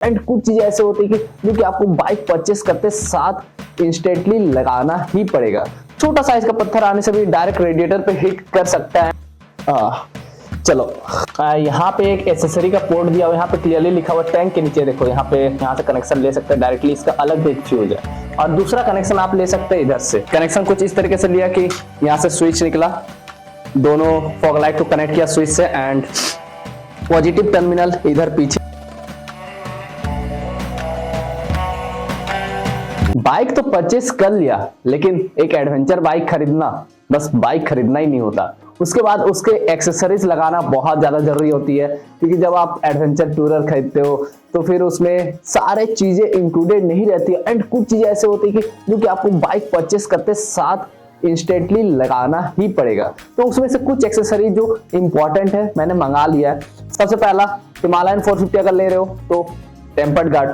And कुछ चीजें ऐसे होती है कि जो कि आपको बाइक परचेस करते साथ इंस्टेंटली लगाना ही पड़ेगा। छोटा साइज का पत्थर आने से भी डायरेक्ट रेडिएटर पे हिट कर सकता है। चलो यहाँ पे एक एसेसरी का पोर्ट दिया हुआ, यहाँ पे क्लियरली लिखा हुआ टैंक के नीचे देखो, यहाँ पे यहाँ से कनेक्शन ले सकते हैं डायरेक्टली, इसका अलग एक फ्यूज है। और दूसरा कनेक्शन आप ले सकते हैं इधर से। कनेक्शन कुछ इस तरीके से लिया कि यहाँ से स्विच निकला, दोनों फॉग लाइट को कनेक्ट किया स्विच से, एंड पॉजिटिव टर्मिनल इधर पीछे। बाइक तो परचेस कर लिया, लेकिन एक एडवेंचर बाइक खरीदना बस बाइक खरीदना ही नहीं होता, उसके बाद उसके एक्सेसरीज लगाना बहुत ज्यादा जरूरी होती है। क्योंकि जब आप एडवेंचर टूरर खरीदते हो तो फिर उसमें सारे चीजें इंक्लूडेड नहीं रहती है, एंड कुछ चीजें ऐसे होती है कि जो कि आपको बाइक परचेस करते साथ इंस्टेंटली लगाना ही पड़ेगा। तो उसमें से कुछ एक्सेसरी जो इंपॉर्टेंट है मैंने मंगा लिया है। सबसे पहला, हिमालयन 450 अगर ले रहे हो तो टेम्पर्ड गार्ड,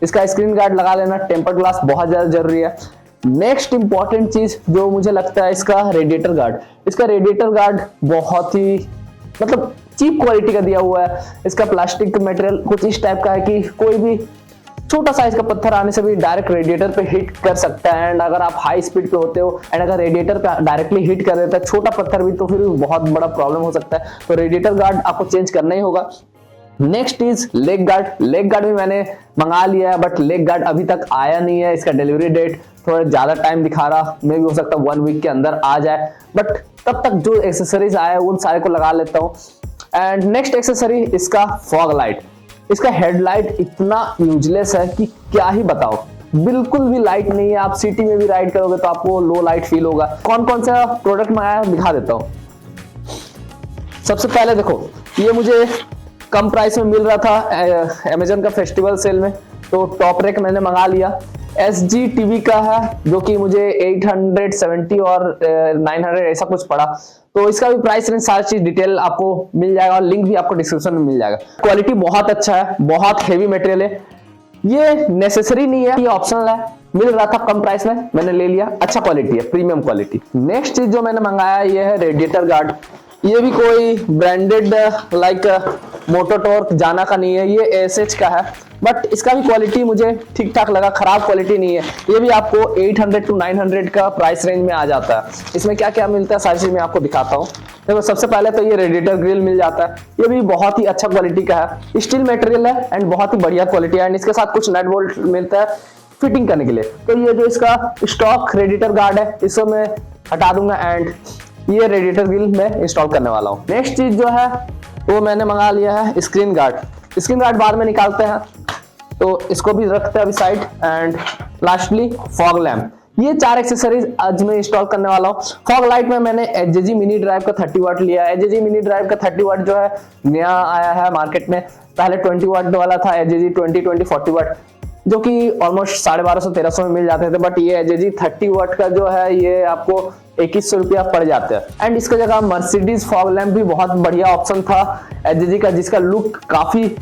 इसका स्क्रीन गार्ड लगा लेना। टेम्पर्ड ग्लास बहुत ज्यादा जरूरी है। नेक्स्ट इंपॉर्टेंट चीज जो मुझे लगता है, इसका रेडिएटर गार्ड। इसका रेडिएटर गार्ड बहुत ही मतलब चीप क्वालिटी का दिया हुआ है। इसका प्लास्टिक मटेरियल कुछ इस टाइप का है कि कोई भी छोटा साइज का पत्थर आने से भी डायरेक्ट रेडिएटर पे हिट कर सकता है। एंड अगर आप हाई स्पीड पे होते हो एंड अगर रेडिएटर पे डायरेक्टली हिट कर देता है छोटा पत्थर भी, तो फिर बहुत बड़ा प्रॉब्लम हो सकता है। तो रेडिएटर गार्ड आपको चेंज करना ही होगा। Next is leg guard. Leg guard भी मैंने मंगा लिया है, बट लेग गार्ड अभी तक आया नहीं है। इसका डिलीवरी डेट थोड़ा ज्यादा टाइम दिखा रहा, मे भी हो सकता है 1 वीक के अंदर आ जाए, बट तब तक जो एक्सेसरीज आए उन सारे को लगा लेता हूँ। एंड नेक्स्ट एक्सेसरी इसका फॉग लाइट। इसका हेडलाइट इतना यूजलेस है कि क्या ही बताओ, बिल्कुल भी लाइट नहीं है। आप सिटी में भी राइड करोगे तो आपको लो लाइट फील होगा। कौन कौन सा प्रोडक्ट मंगाया दिखा देता हूँ। सबसे पहले देखो, ये मुझे कम प्राइस में मिल रहा था अमेजन का फेस्टिवल सेल में, तो टॉप रेक मैंने मंगा लिया। SG TV का है जो कि मुझे 870 और 900 ऐसा कुछ पड़ा। तो इसका भी प्राइस रेंज सारी चीज डिटेल आपको मिल जाएगा और लिंक भी आपको डिस्क्रिप्शन में मिल जाएगा। क्वालिटी बहुत अच्छा है, बहुत हेवी मटेरियल है। ये नेसेसरी नहीं है, ये ऑप्शनल है। मिल रहा था कम प्राइस में, मैंने ले लिया। अच्छा क्वालिटी है, प्रीमियम क्वालिटी। नेक्स्ट चीज जो मैंने मंगाया ये है रेडिएटर गार्ड। ये भी कोई ब्रांडेड लाइक मोटोटॉर्क जाना का नहीं है, ये एसएच का है, बट इसका भी क्वालिटी मुझे ठीक ठाक लगा, खराब क्वालिटी नहीं है। ये भी आपको 800 to 900 का प्राइस रेंज में आ जाता है। इसमें क्या क्या मिलता है सारी चीज मैं आपको दिखाता हूँ। देखो सबसे पहले तो ये रेडिएटर ग्रिल मिल जाता है, ये भी बहुत ही अच्छा क्वालिटी का है। स्टील मटेरियल है एंड बहुत ही बढ़िया क्वालिटी है। एंड इसके साथ कुछ नट बोल्ट मिलता है फिटिंग करने के लिए। तो ये जो इसका स्टॉक रेडिएटर गार्ड है इसको मैं हटा दूंगा एंड ये रेडिएटर ग्रिल मैं इंस्टॉल करने वाला हूँ। नेक्स्ट चीज जो है वो मैंने मंगा लिया है स्क्रीन गार्ड। स्क्रीन गार्ड बाद में निकालते हैं, तो इसको भी रखते हैं अभी side. And lastly fog lamp. ये 4 एक्सेसरीज आज मैं इंस्टॉल करने वाला हूँ। फॉग लाइट में मैंने HJG मिनी ड्राइव का 30 वाट लिया है। HJG मिनी ड्राइव का 30 वाट जो है नया आया है मार्केट में। पहले 20 वाट वाला था HJG 20, 40 वाट, जो कि ऑलमोस्ट 1250-1300 में मिल जाते थे। बट ये HJG 30 वाट का जो है ये आपको 2100 रुपया पड़ जाता है। एंड इसका जगह मर्सिडीज फॉग लैम्प भी बहुत बढ़िया ऑप्शन था HJG का, जिसका लुक काफी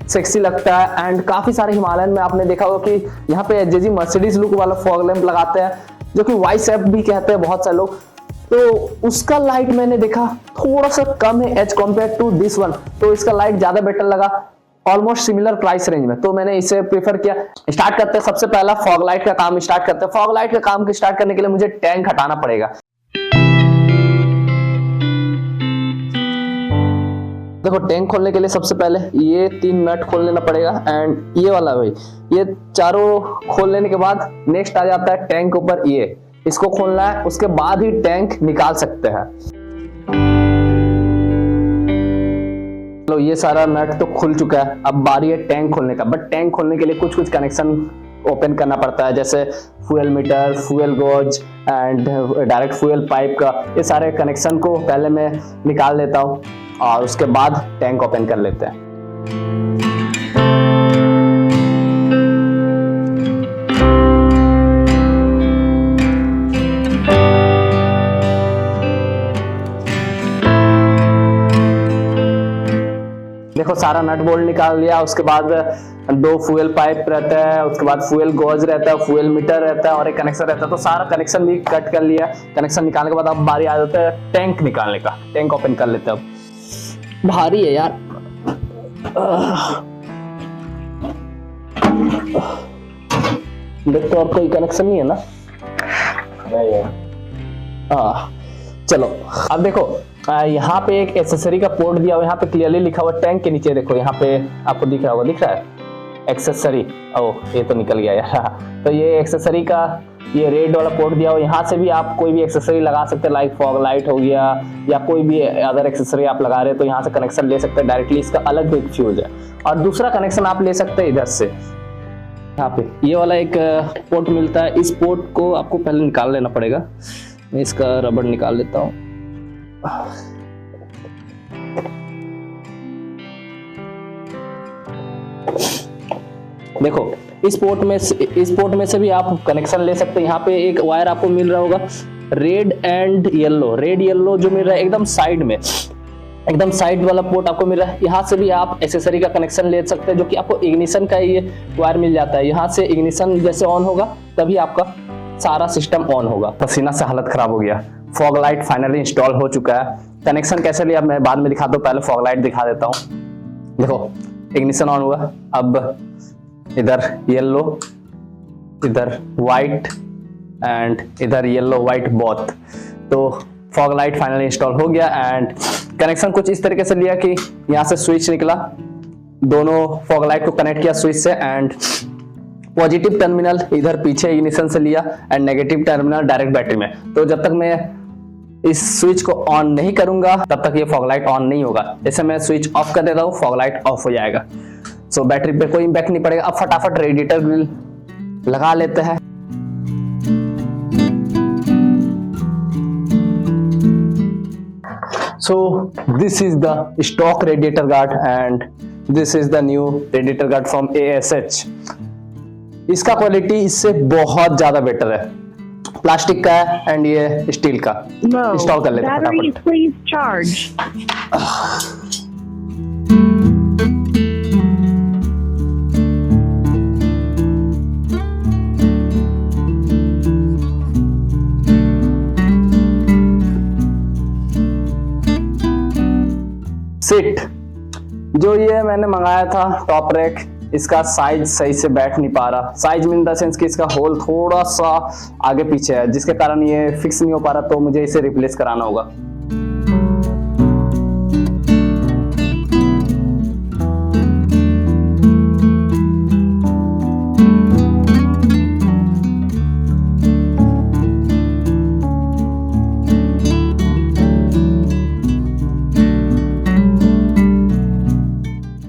सेक्सी लगता है। एंड काफी सारे हिमालयन में आपने देखा होगा कि यहाँ पे HJG मर्सिडीज लुक वाला फॉग लैम्प लगाते हैं, जो कि वाई सेप भी कहते हैं बहुत सारे लोग। तो उसका लाइट मैंने देखा थोड़ा सा कम है as compare to this one, तो इसका लाइट ज्यादा बेटर लगा, ऑलमोस्ट सिमिलर प्राइस रेंज में, तो मैंने इसे प्रेफर किया। स्टार्ट करते हैं, सबसे पहला फॉग लाइट का काम स्टार्ट करते हैं। फॉग लाइट का काम स्टार्ट करने के लिए मुझे टैंक हटाना पड़ेगा। देखो टैंक खोलने के लिए सबसे पहले ये 3 नट खोल लेना पड़ेगा एंड ये वाला भाई, ये चारों खोल लेने के बाद नेक्स्ट आ जाता है टैंक ऊपर, ये इसको खोलना है, उसके बाद ही टैंक निकाल सकते हैं। तो ये सारा नट तो खुल चुका है, अब बारी है टैंक खोलने का। बट टैंक खोलने के लिए कुछ कुछ कनेक्शन ओपन करना पड़ता है, जैसे fuel meter, fuel gauge and direct fuel pipe का। ये सारे कनेक्शन को पहले मैं निकाल लेता हूँ और उसके बाद टैंक ओपन कर लेते हैं। देखो सारा नट बोल्ट निकाल लिया, उसके बाद 2 फ्यूल पाइप रहता है, उसके बाद फ्यूल गॉज रहता है, फ्यूल मीटर रहता है और एक कनेक्शन रहता है। तो सारा कनेक्शन भी कट कर लिया। कनेक्शन निकालने के बाद अब बारी आ जाता है टैंक निकालने का। टैंक ओपन कर लेते हैं। अब भारी है यार। देखो और कोई कनेक्शन नहीं है ना? नहीं है। हाँ चलो अब देखो यहाँ पे एक एक्सेसरी का पोर्ट दिया हुआ, यहाँ पे क्लियरली लिखा हुआ टैंक के नीचे देखो, यहाँ पे आपको दिख रहा होगा, दिख रहा है एक्सेसरी। ओह ये तो निकल गया यार। तो ये एक्सेसरी का ये रेड वाला पोर्ट दिया हुआ, यहाँ से भी आप कोई भी एक्सेसरी लगा सकते हैं, लाइक फॉग लाइट हो गया या कोई भी अदर एक्सेसरी आप लगा रहे हैं तो यहाँ से कनेक्शन ले सकते हैं डायरेक्टली। इसका अलग एक फ्यूज है और दूसरा कनेक्शन आप ले सकते हैं इधर से। यहाँ पे ये वाला एक पोर्ट मिलता है, इस पोर्ट को आपको पहले निकाल लेना पड़ेगा। मैं इसका रबड़ निकाल लेता हूँ। देखो इस पोर्ट में से भी आप कनेक्शन ले सकते हैं। यहाँ पे एक वायर आपको मिल रहा होगा red and yellow, red yellow जो मिल रहा है एकदम साइड में, एकदम साइड वाला पोर्ट आपको मिल रहा है। यहाँ से भी आप एक्सेसरी का कनेक्शन ले सकते हैं जो कि आपको इग्निशन का ये वायर मिल जाता है। यहाँ से इग्निशन जैसे ऑन होगा तभी आपका सारा सिस्टम ऑन होगा। पसीना से हालत खराब हो गया। फॉग लाइट फाइनली इंस्टॉल हो चुका है। कनेक्शन कैसे लिया मैं बाद में दिखाता हूँ, पहले फॉग लाइट दिखा देता हूँ। देखो इग्निशन ऑन हुआ, अब इधर येलो, इधर व्हाइट एंड इधर येलो व्हाइट बोथ। तो फॉग लाइट फाइनली इंस्टॉल हो गया एंड कनेक्शन कुछ इस तरीके से लिया कि यहाँ से स्विच निकला, दोनों फॉग लाइट को कनेक्ट किया स्विच से एंड पॉजिटिव टर्मिनल इधर पीछे इग्निशन से लिया and negative terminal direct battery में। तो जब तक मैं इस स्विच को ऑन नहीं करूंगा तब तक ये फॉग लाइट ऑन नहीं होगा। जैसे मैं स्विच ऑफ कर देता हूँ फॉग लाइट ऑफ हो जाएगा। सो बैटरी पे कोई इंपैक्ट नहीं पड़ेगा। अब फटाफट रेडिएटर ग्रिल लगा लेते हैं। So this is the stock radiator guard and this is the new radiator guard from ASH. इसका क्वालिटी इससे बहुत ज्यादा बेटर है, प्लास्टिक का है एंड ये स्टील का। इंस्टॉल कर लेते हैं फटाफट। सीट जो ये मैंने मंगाया था टॉप रैक, इसका साइज सही से बैठ नहीं पा रहा। साइज इन द सेंस कि इसका होल थोड़ा सा आगे पीछे है जिसके कारण ये फिक्स नहीं हो पा रहा, तो मुझे इसे रिप्लेस कराना होगा।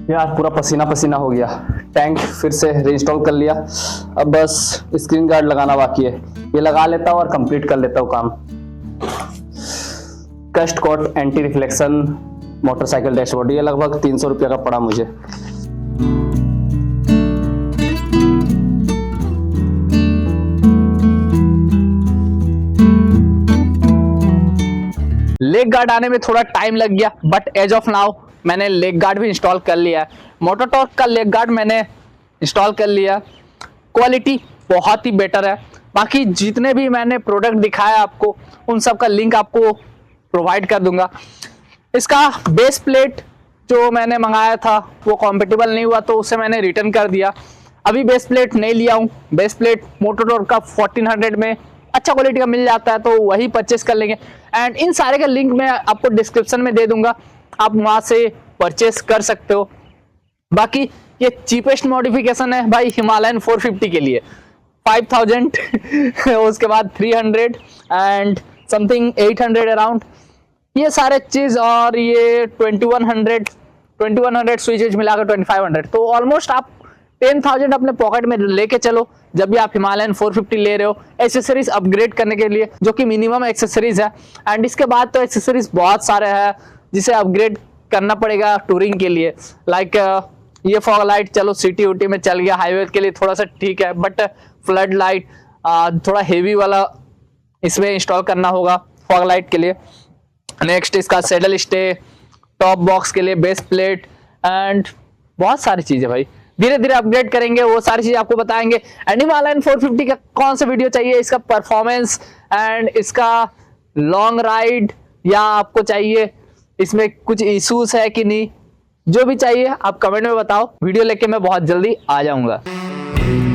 यार पूरा पसीना पसीना हो गया। टैंक फिर से रीइंस्टॉल कर लिया, अब बस स्क्रीन गार्ड लगाना बाकी है। ये लगा लेता हूँ और कंप्लीट कर लेता हूँ काम। कस्ट कोट एंटी रिफ्लेक्शन मोटरसाइकिल डैशबोर्ड, ये लगभग 300 रुपये का पड़ा मुझे। लेग गार्ड आने में थोड़ा टाइम लग गया बट एज ऑफ नाउ मैंने लेग गार्ड भी इंस्टॉल कर लिया है। मोटोटॉर्क का लेग गार्ड मैंने इंस्टॉल कर लिया। क्वालिटी बहुत ही बेटर है। बाकी जितने भी मैंने प्रोडक्ट दिखाया आपको उन सब का लिंक आपको प्रोवाइड कर दूंगा। इसका बेस प्लेट जो मैंने मंगाया था वो कॉम्पेटिबल नहीं हुआ तो उसे मैंने रिटर्न कर दिया। अभी बेस प्लेट नहीं लिया हूँ। बेस प्लेट मोटोटॉर्क का 1400 में अच्छा क्वालिटी का मिल जाता है तो वही परचेस कर लेंगे एंड इन सारे का लिंक मैं आपको डिस्क्रिप्शन में दे दूंगा, आप वहां से परचेस कर सकते हो। बाकी ये चीपेस्ट मॉडिफिकेशन है भाई हिमालयन 450 के लिए 5000 उसके बाद 300 एंड समथिंग 800 अराउंड ये सारे चीज और ये 2100 स्विचेज मिलाकर 2500, तो ऑलमोस्ट आप 10,000 अपने पॉकेट में लेके चलो जब भी आप हिमालयन 450 ले रहे हो एक्सेसरीज अपग्रेड करने के लिए, जो कि मिनिमम एक्सेसरीज है। एंड इसके बाद तो एक्सेसरीज बहुत सारे हैं जिसे अपग्रेड करना पड़ेगा टूरिंग के लिए। लाइक ये फॉग लाइट चलो सिटी उटी में चल गया, हाईवे के लिए थोड़ा सा ठीक है, बट फ्लड लाइट थोड़ा हेवी वाला इसमें इंस्टॉल करना होगा फॉग लाइट के लिए। नेक्स्ट इसका सैडल स्टे, टॉप बॉक्स के लिए बेस प्लेट एंड बहुत सारी चीजें भाई धीरे धीरे अपग्रेड करेंगे, वो सारी चीजें आपको बताएंगे। एंड हिमालयन 450 का कौन सा वीडियो चाहिए, इसका परफॉर्मेंस एंड इसका लॉन्ग राइड, या आपको चाहिए इसमें कुछ इश्यूज है कि नहीं, जो भी चाहिए आप कमेंट में बताओ। वीडियो लेके मैं बहुत जल्दी आ जाऊंगा। है।